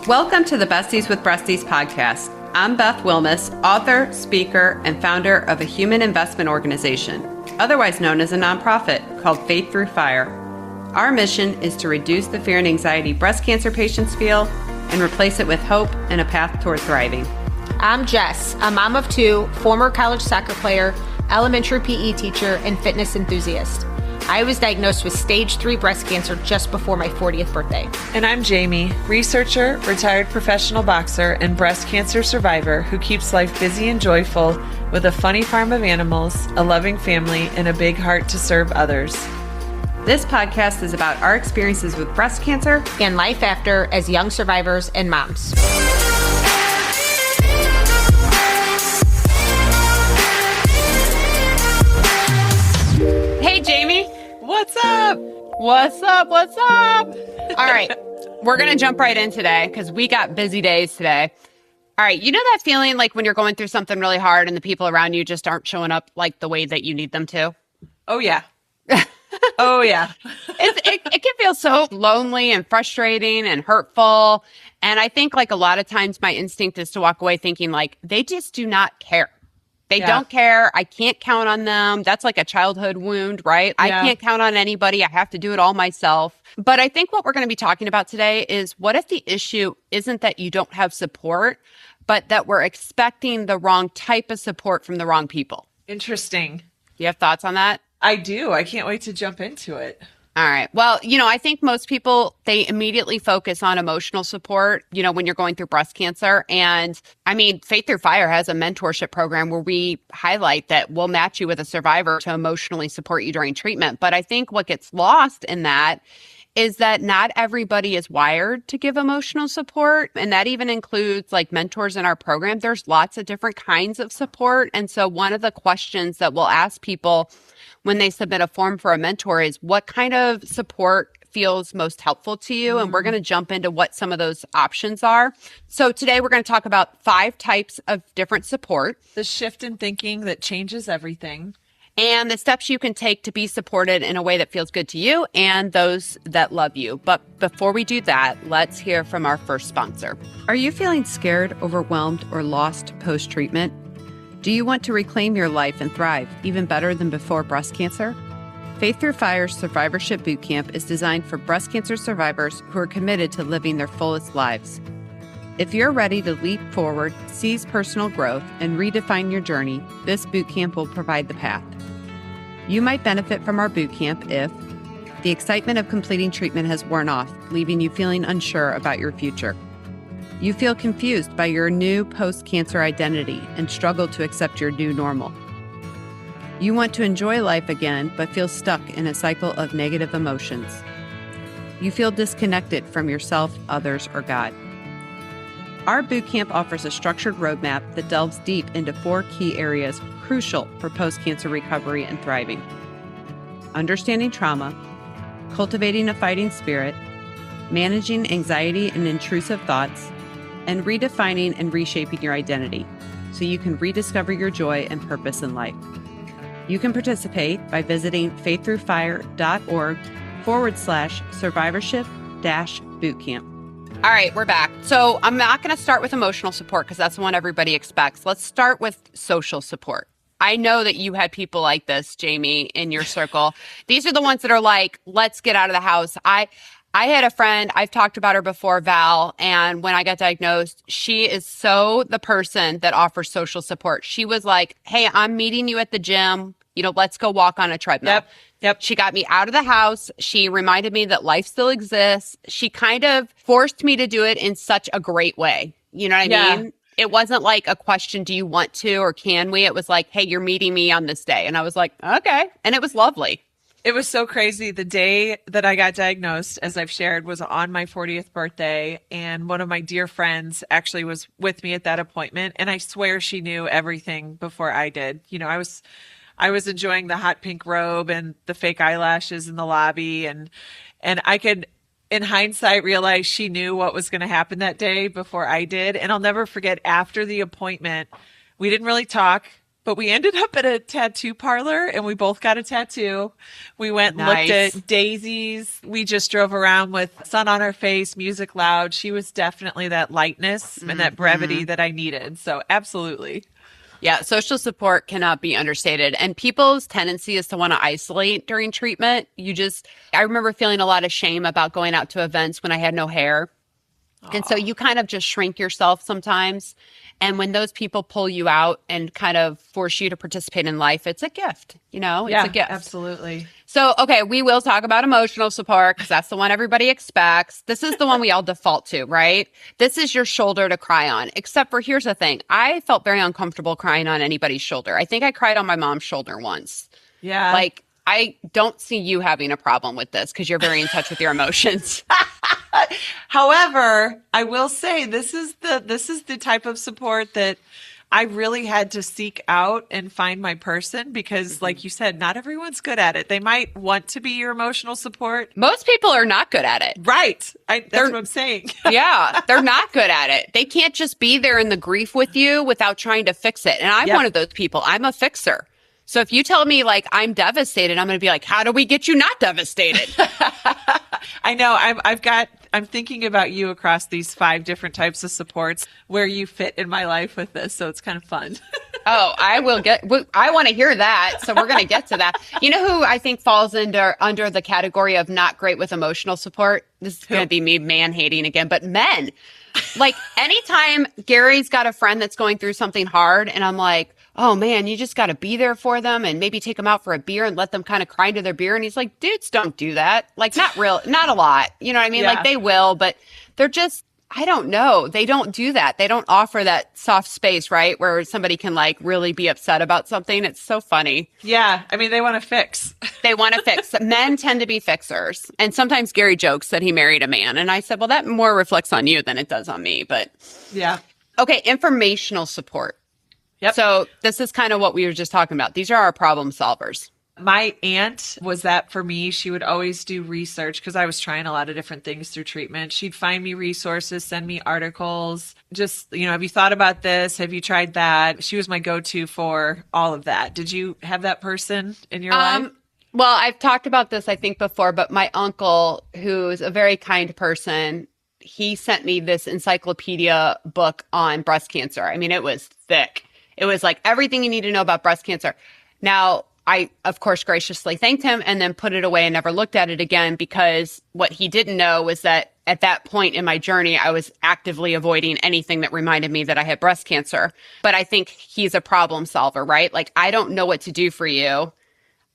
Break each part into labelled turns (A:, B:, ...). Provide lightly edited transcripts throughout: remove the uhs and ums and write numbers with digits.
A: Welcome to the Besties with Breasties podcast. I'm Beth Wilmus, author, speaker, and founder of a human investment organization, otherwise known as a nonprofit, called Faith Through Fire. Our mission is to reduce the fear and anxiety breast cancer patients feel and replace it with hope and a path toward thriving.
B: I'm Jess, a mom of two, former college soccer player, elementary PE teacher, and fitness enthusiast. I was diagnosed with stage 3 breast cancer just before my 40th birthday.
C: And I'm Jamie, researcher, retired professional boxer, and breast cancer survivor who keeps life busy and joyful with a funny farm of animals, a loving family, and a big heart to serve others.
A: This podcast is about our experiences with breast cancer
B: And life after as young survivors and moms.
A: Hey, Jamie.
C: What's up?
A: What's up? What's up? All right. We're going to jump right in today because we got busy days today. All right. You know that feeling like when you're going through something really hard and the people around you just aren't showing up like the way that you need them to?
C: Oh, yeah. Oh, yeah.
A: It can feel so lonely and frustrating and hurtful. And I think like a lot of times my instinct is to walk away thinking like they just do not care. They don't care. I can't count on them. That's like a childhood wound, right? I can't count on anybody. I have to do it all myself. But I think what we're going to be talking about today is what if the issue isn't that you don't have support, but that we're expecting the wrong type of support from the wrong people?
C: Interesting.
A: You have thoughts on that?
C: I do. I can't wait to jump into it.
A: All right. Well, I think most people, they immediately focus on emotional support, when you're going through breast cancer. And I mean, Faith Through Fire has a mentorship program where we highlight that we'll match you with a survivor to emotionally support you during treatment. But I think what gets lost in that is that not everybody is wired to give emotional support. And that even includes like mentors in our program. There's lots of different kinds of support. And so one of the questions that we'll ask people when they submit a form for a mentor is what kind of support feels most helpful to you? And we're going to jump into what some of those options are. So today we're going to talk about 5 types of different support.
C: The shift in thinking that changes everything.
A: And the steps you can take to be supported in a way that feels good to you and those that love you. But before we do that, let's hear from our first sponsor. Are you feeling scared, overwhelmed, or lost post-treatment? Do you want to reclaim your life and thrive even better than before breast cancer? Faith Through Fire's Survivorship Bootcamp is designed for breast cancer survivors who are committed to living their fullest lives. If you're ready to leap forward, seize personal growth, and redefine your journey, this bootcamp will provide the path. You might benefit from our bootcamp if the excitement of completing treatment has worn off, leaving you feeling unsure about your future. You feel confused by your new post-cancer identity and struggle to accept your new normal. You want to enjoy life again, but feel stuck in a cycle of negative emotions. You feel disconnected from yourself, others, or God. Our bootcamp offers a structured roadmap that delves deep into 4 key areas crucial for post-cancer recovery and thriving: understanding trauma, cultivating a fighting spirit, managing anxiety and intrusive thoughts, and redefining and reshaping your identity so you can rediscover your joy and purpose in life. You can participate by visiting faiththroughfire.org/survivorship-bootcamp. All right, we're back. So I'm not going to start with emotional support because that's the one everybody expects. Let's start with social support. I know that you had people like this, Jamie, in your circle. These are the ones that are like, let's get out of the house. I had a friend, I've talked about her before, Val, and when I got diagnosed, she is so the person that offers social support. She was like, hey, I'm meeting you at the gym. Let's go walk on a treadmill.
C: Yep.
A: She got me out of the house. She reminded me that life still exists. She kind of forced me to do it in such a great way. You know what I mean? It wasn't like a question, do you want to or can we? It was like, hey, you're meeting me on this day. And I was like, okay. And it was lovely.
C: It was so crazy. The day that I got diagnosed, as I've shared, was on my 40th birthday. And one of my dear friends actually was with me at that appointment. And I swear she knew everything before I did. I was enjoying the hot pink robe and the fake eyelashes in the lobby. And I could, in hindsight, realize she knew what was going to happen that day before I did. And I'll never forget, after the appointment, we didn't really talk, but we ended up at a tattoo parlor and we both got a tattoo. We went and looked at daisies. We just drove around with sun on our face, music loud. She was definitely that lightness and that brevity that I needed. So absolutely.
A: Yeah, social support cannot be understated. And people's tendency is to want to isolate during treatment. I remember feeling a lot of shame about going out to events when I had no hair. And so you kind of just shrink yourself sometimes. And when those people pull you out and kind of force you to participate in life, it's a gift, it's a gift.
C: Absolutely.
A: So, okay, we will talk about emotional support because that's the one everybody expects. This is the one we all default to, right? This is your shoulder to cry on, except for here's the thing. I felt very uncomfortable crying on anybody's shoulder. I think I cried on my mom's shoulder once.
C: Yeah.
A: Like, I don't see you having a problem with this because you're very in touch with your emotions.
C: However, I will say this is the type of support that I really had to seek out and find my person because, like you said, not everyone's good at it. They might want to be your emotional support.
A: Most people are not good at it.
C: Right. That's what I'm saying.
A: Yeah, they're not good at it. They can't just be there in the grief with you without trying to fix it. And I'm one of those people. I'm a fixer. So if you tell me like I'm devastated, I'm going to be like, how do we get you not devastated?
C: I know. I'm thinking about you across these 5 different types of supports where you fit in my life with this. So it's kind of fun.
A: Oh, I want to hear that. So we're going to get to that. You know who I think falls under the category of not great with emotional support? This is going to be me man hating again, but men. Like anytime Gary's got a friend that's going through something hard and I'm like, oh man, you just got to be there for them and maybe take them out for a beer and let them kind of cry into their beer. And he's like, dudes don't do that. Like not a lot. You know what I mean? Yeah. Like they will, but they're just, I don't know. They don't do that. They don't offer that soft space, right? Where somebody can like really be upset about something. It's so funny.
C: Yeah. I mean, they want to fix.
A: They want to fix. Men tend to be fixers. And sometimes Gary jokes that he married a man. And I said, well, that more reflects on you than it does on me. But
C: yeah.
A: Okay. Informational support.
C: Yep.
A: So this is kind of what we were just talking about. These are our problem solvers.
C: My aunt was that for me. She would always do research because I was trying a lot of different things through treatment. She'd find me resources, send me articles. Just, have you thought about this? Have you tried that? She was my go-to for all of that. Did you have that person in your life?
A: Well, I've talked about this, I think, before, but my uncle, who's a very kind person, he sent me this encyclopedia book on breast cancer. I mean, it was thick. It was like everything you need to know about breast cancer. Now, I, of course, graciously thanked him and then put it away and never looked at it again because what he didn't know was that at that point in my journey, I was actively avoiding anything that reminded me that I had breast cancer. But I think he's a problem solver, right? Like, I don't know what to do for you.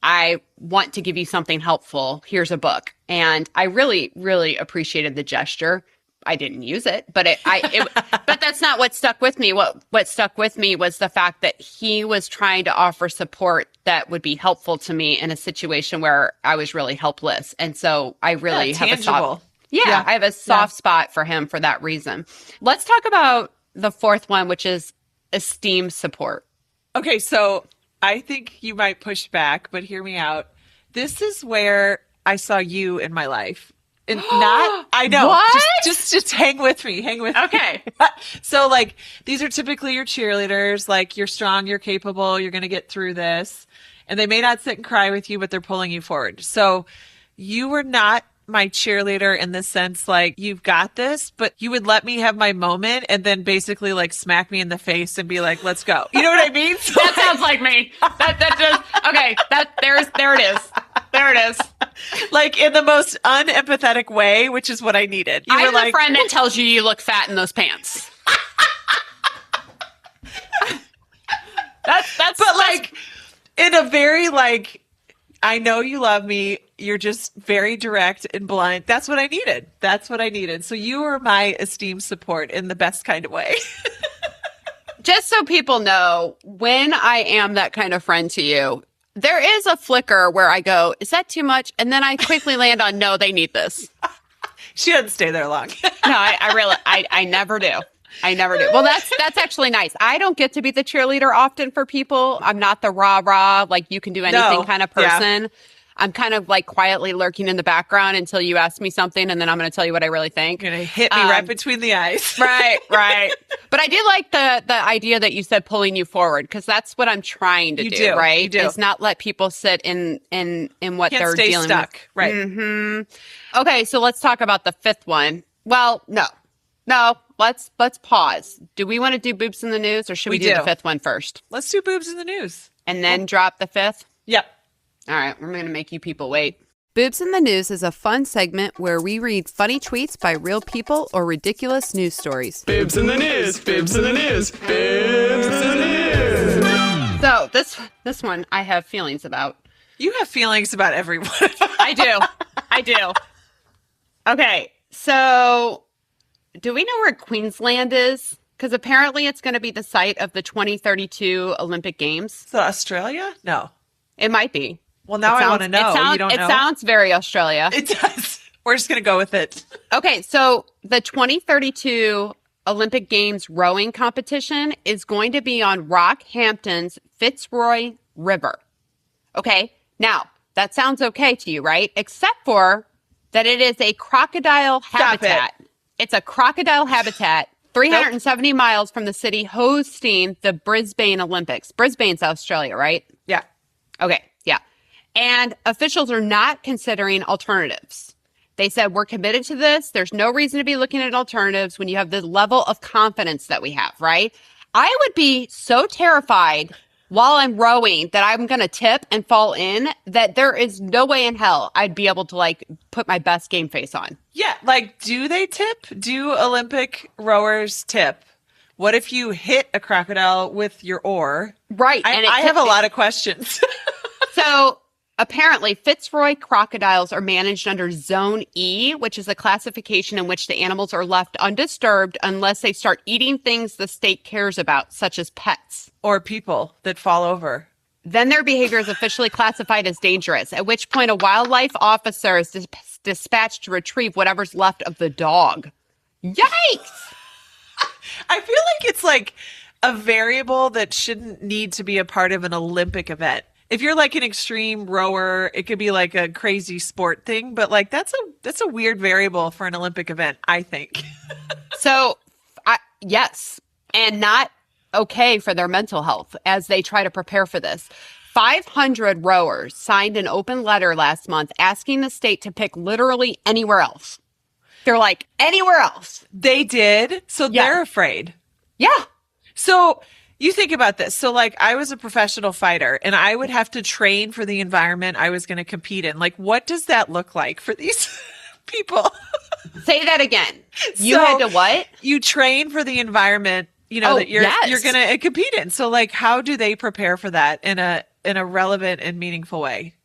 A: I want to give you something helpful. Here's a book. And I really, really appreciated the gesture. I didn't use it, but but that's not what stuck with me. What stuck with me was the fact that he was trying to offer support that would be helpful to me in a situation where I was really helpless. And so I really have a soft, I have a soft spot for him for that reason. Let's talk about the fourth one, which is esteem support.
C: Okay. So I think you might push back, but hear me out. This is where I saw you in my life. And I know.
A: What?
C: Just hang with me.
A: Okay.
C: So like, these are typically your cheerleaders. Like you're strong, you're capable, you're going to get through this. And they may not sit and cry with you, but they're pulling you forward. So you were not my cheerleader in the sense like, you've got this, but you would let me have my moment and then basically like smack me in the face and be like, let's go. You know what I mean? So
A: that sounds like me. That just, okay. There it is. There it is.
C: Like in the most unempathetic way, which is what I needed. You
A: I'm
C: were
A: the friend that tells you look fat in those pants.
C: But like in a very like, I know you love me. You're just very direct and blunt. That's what I needed. So you were my esteemed support in the best kind of way.
A: Just so people know, when I am that kind of friend to you, there is a flicker where I go, is that too much? And then I quickly land on, no, they need this.
C: She doesn't stay there long.
A: No, I never do. I never do. Well, that's actually nice. I don't get to be the cheerleader often for people. I'm not the rah-rah, like you can do anything kind of person. I'm kind of like quietly lurking in the background until you ask me something, and then I'm going to tell you what I really think.
C: You're going to hit me right between the eyes.
A: Right. But I did like the idea that you said pulling you forward, because that's what I'm trying to do, right?
C: You do.
A: Is not let people sit in what
C: Can't
A: they're
C: stay
A: dealing
C: stuck.
A: with.
C: Right.
A: Mm-hmm. Okay, so let's talk about the fifth one. Well, no. Let's pause. Do we want to do boobs in the news, or should we do the fifth one first?
C: Let's do boobs in the news.
A: And then drop the fifth?
C: Yep.
A: All right, we're going to make you people wait. Boobs in the News is a fun segment where we read funny tweets by real people or ridiculous news stories.
D: Boobs in the news, boobs in the news, boobs in the news.
A: So this one I have feelings about.
C: You have feelings about everyone.
A: I do. Okay, so do we know where Queensland is? Because apparently it's going to be the site of the 2032 Olympic Games.
C: So Australia? No.
A: It might be.
C: Well, now I want to know. You don't know?
A: It sounds very Australia.
C: It does. We're just going to go with it.
A: Okay, so the 2032 Olympic Games rowing competition is going to be on Rockhampton's Fitzroy River. Okay, now that sounds okay to you, right? Except for that it is a crocodile habitat. It's a crocodile habitat 370 miles from the city hosting the Brisbane Olympics. Brisbane's Australia, right?
C: Yeah.
A: Okay, yeah. And officials are not considering alternatives. They said, we're committed to this. There's no reason to be looking at alternatives when you have the level of confidence that we have, right? I would be so terrified while I'm rowing that I'm going to tip and fall in that there is no way in hell I'd be able to like put my best game face on.
C: Yeah. Like, do they tip? Do Olympic rowers tip? What if you hit a crocodile with your oar?
A: Right.
C: I have a lot of questions.
A: So apparently Fitzroy crocodiles are managed under Zone E, which is a classification in which the animals are left undisturbed unless they start eating things the state cares about, such as pets.
C: Or people that fall over.
A: Then their behavior is officially classified as dangerous, at which point a wildlife officer is dispatched to retrieve whatever's left of the dog. Yikes!
C: I feel like it's like a variable that shouldn't need to be a part of an Olympic event. If you're like an extreme rower, it could be like a crazy sport thing, but like that's a weird variable for an Olympic event, I think.
A: So, yes, and not okay for their mental health as they try to prepare for this. 500 rowers signed an open letter last month asking the state to pick literally anywhere else. They're like, anywhere else.
C: They did. So they're afraid.
A: Yeah.
C: So you think about this. So like I was a professional fighter and I would have to train for the environment I was going to compete in. Like, what does that look like for these people?
A: Say that again. You had to what?
C: You train for the environment, that you're going to compete in. So like, how do they prepare for that in a relevant and meaningful way?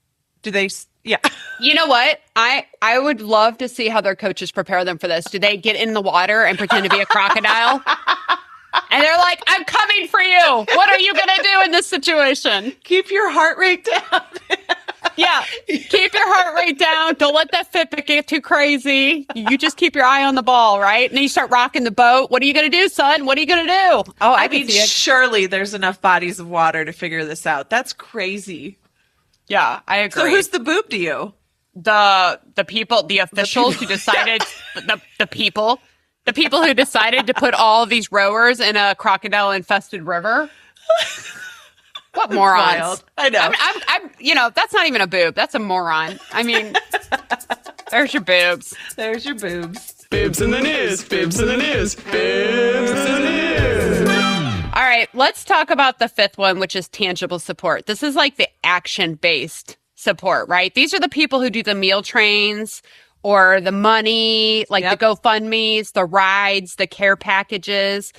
C: Do they? Yeah.
A: You know what? I would love to see how their coaches prepare them for this. Do they get in the water and pretend to be a crocodile? And they're like, I'm coming for you. What are you going to do in this situation?
C: Keep your heart rate down.
A: Yeah. Keep your heart rate down. Don't let that Fitbit get too crazy. You just keep your eye on the ball, right? And then you start rocking the boat. What are you going to do, son? What are you going to do? Oh,
C: I mean, surely there's enough bodies of water to figure this out. That's crazy.
A: Yeah, I agree.
C: So who's the boob to you?
A: The people, the officials who decided, the people who decided to put all these rowers in a crocodile-infested river. What morons?
C: Wild. I know.
A: I'm that's not even a boob. That's a moron. I mean, there's your boobs.
C: There's your boobs.
D: Boobs in the news, boobs in the news, boobs in the news.
A: All right, let's talk about the fifth one, which is tangible support. This is like the action-based support, right? These are the people who do the meal trains or the money, like the GoFundMes, the rides, the care packages.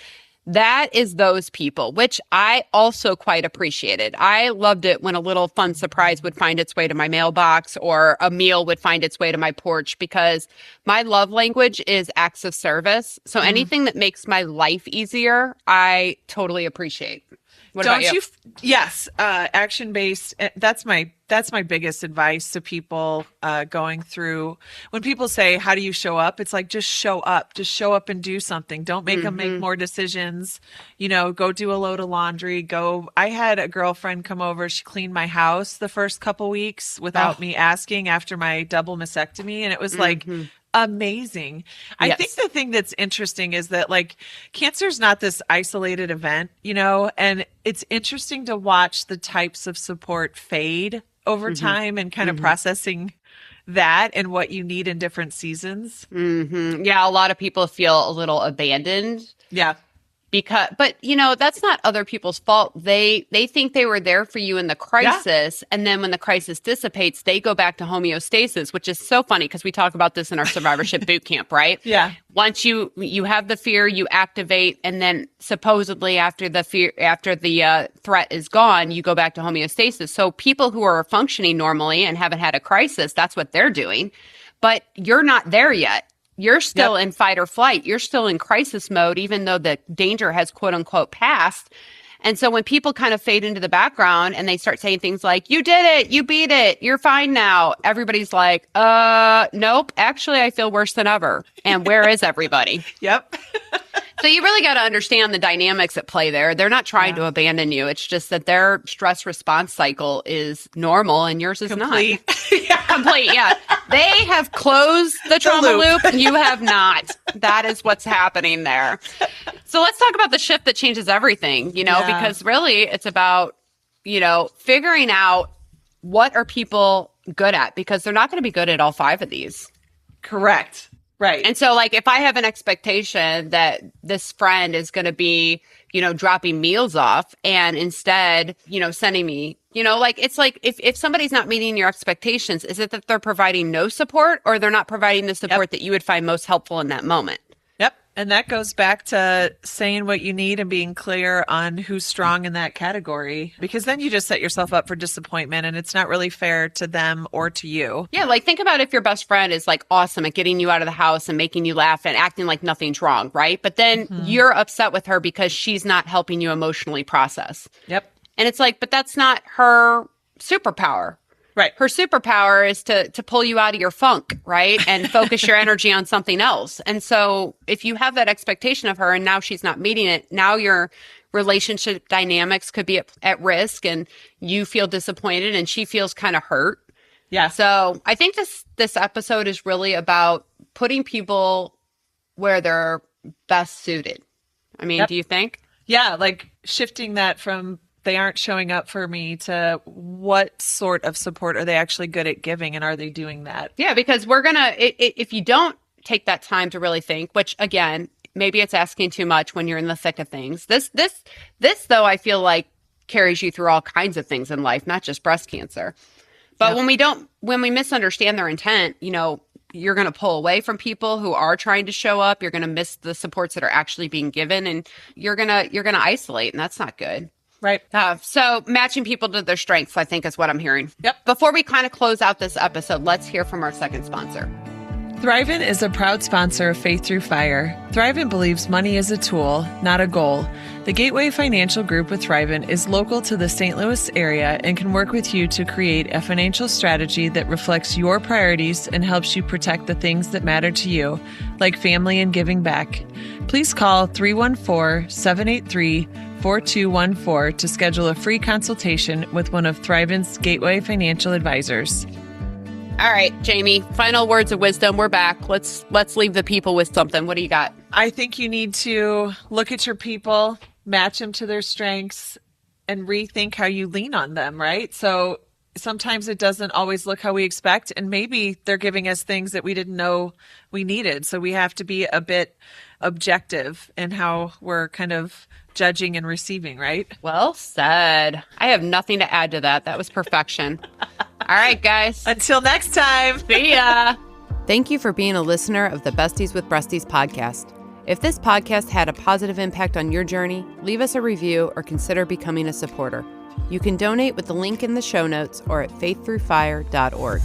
A: That is those people, which I also quite appreciated. I loved it when a little fun surprise would find its way to my mailbox or a meal would find its way to my porch, because my love language is acts of service. So anything that makes my life easier, I totally appreciate. What about you?
C: Yes, action based. That's my biggest advice to people going through. When people say, "How do you show up?" It's like, just show up. Just show up and do something. Don't make them make more decisions. Go do a load of laundry. I had a girlfriend come over. She cleaned my house the first couple weeks without me asking after my double mastectomy, and it was like amazing. I think the thing that's interesting is that like cancer is not this isolated event, and it's interesting to watch the types of support fade over time and kind of processing that and what you need in different seasons.
A: Yeah, a lot of people feel a little abandoned.
C: Yeah.
A: But that's not other people's fault. They think they were there for you in the crisis, and then when the crisis dissipates, they go back to homeostasis, which is so funny because we talk about this in our survivorship boot camp, right?
C: Yeah.
A: Once you have the fear, you activate, and then supposedly after the threat is gone, you go back to homeostasis. So people who are functioning normally and haven't had a crisis, that's what they're doing, but you're not there yet. You're still in fight or flight. You're still in crisis mode, even though the danger has quote unquote passed. And so when people kind of fade into the background and they start saying things like, you did it, you beat it, you're fine now, everybody's like, nope, actually, I feel worse than ever. And where is everybody?
C: Yep.
A: So you really got to understand the dynamics at play there. They're not trying to abandon you. It's just that their stress response cycle is normal and yours is
C: Complete.
A: not. Complete, yeah. They have closed the trauma loop. You have not. That is what's happening there. So let's talk about the shift that changes everything, because really it's about, figuring out what are people good at, because they're not going to be good at all 5 of these.
C: Correct. Right.
A: And so like if I have an expectation that this friend is going to be, dropping meals off and instead, sending me, it's like if somebody's not meeting your expectations, is it that they're providing no support or they're not providing the support that you would find most helpful in that moment?
C: Yep. And that goes back to saying what you need and being clear on who's strong in that category, because then you just set yourself up for disappointment and it's not really fair to them or to you.
A: Yeah. Like think about if your best friend is like awesome at getting you out of the house and making you laugh and acting like nothing's wrong, right? But then you're upset with her because she's not helping you emotionally process.
C: Yep.
A: And it's like, but that's not her superpower.
C: Right.
A: Her superpower is to pull you out of your funk, right? And focus your energy on something else. And so if you have that expectation of her and now she's not meeting it, now your relationship dynamics could be at risk and you feel disappointed and she feels kind of hurt.
C: Yeah.
A: So I think this episode is really about putting people where they're best suited. I mean, do you think?
C: Yeah. Like shifting that from they aren't showing up for me to what sort of support are they actually good at giving and are they doing that?
A: Yeah, because we're going to, if you don't take that time to really think, which again, maybe it's asking too much when you're in the thick of things. This though, I feel like carries you through all kinds of things in life, not just breast cancer. But when we misunderstand their intent, you're going to pull away from people who are trying to show up. You're going to miss the supports that are actually being given and you're going to isolate, and that's not good.
C: Right.
A: So matching people to their strengths, I think, is what I'm hearing.
C: Yep.
A: Before we kind of close out this episode, let's hear from our second sponsor.
C: Thrivent is a proud sponsor of Faith Through Fire. Thrivent believes money is a tool, not a goal. The Gateway Financial Group with Thrivent is local to the St. Louis area and can work with you to create a financial strategy that reflects your priorities and helps you protect the things that matter to you, like family and giving back. Please call 314-783-4214 to schedule a free consultation with one of Thrivent's Gateway Financial Advisors.
A: All right, Jamie, final words of wisdom. We're back. Let's leave the people with something. What do you got?
C: I think you need to look at your people, match them to their strengths, and rethink how you lean on them, right? So sometimes it doesn't always look how we expect, and maybe they're giving us things that we didn't know we needed. So we have to be a bit objective in how we're kind of judging and receiving, right?
A: Well said. I have nothing to add to that. That was perfection. All right, guys.
C: Until next time.
A: See ya. Thank you for being a listener of the Besties with Breasties podcast. If this podcast had a positive impact on your journey, leave us a review or consider becoming a supporter. You can donate with the link in the show notes or at faiththroughfire.org.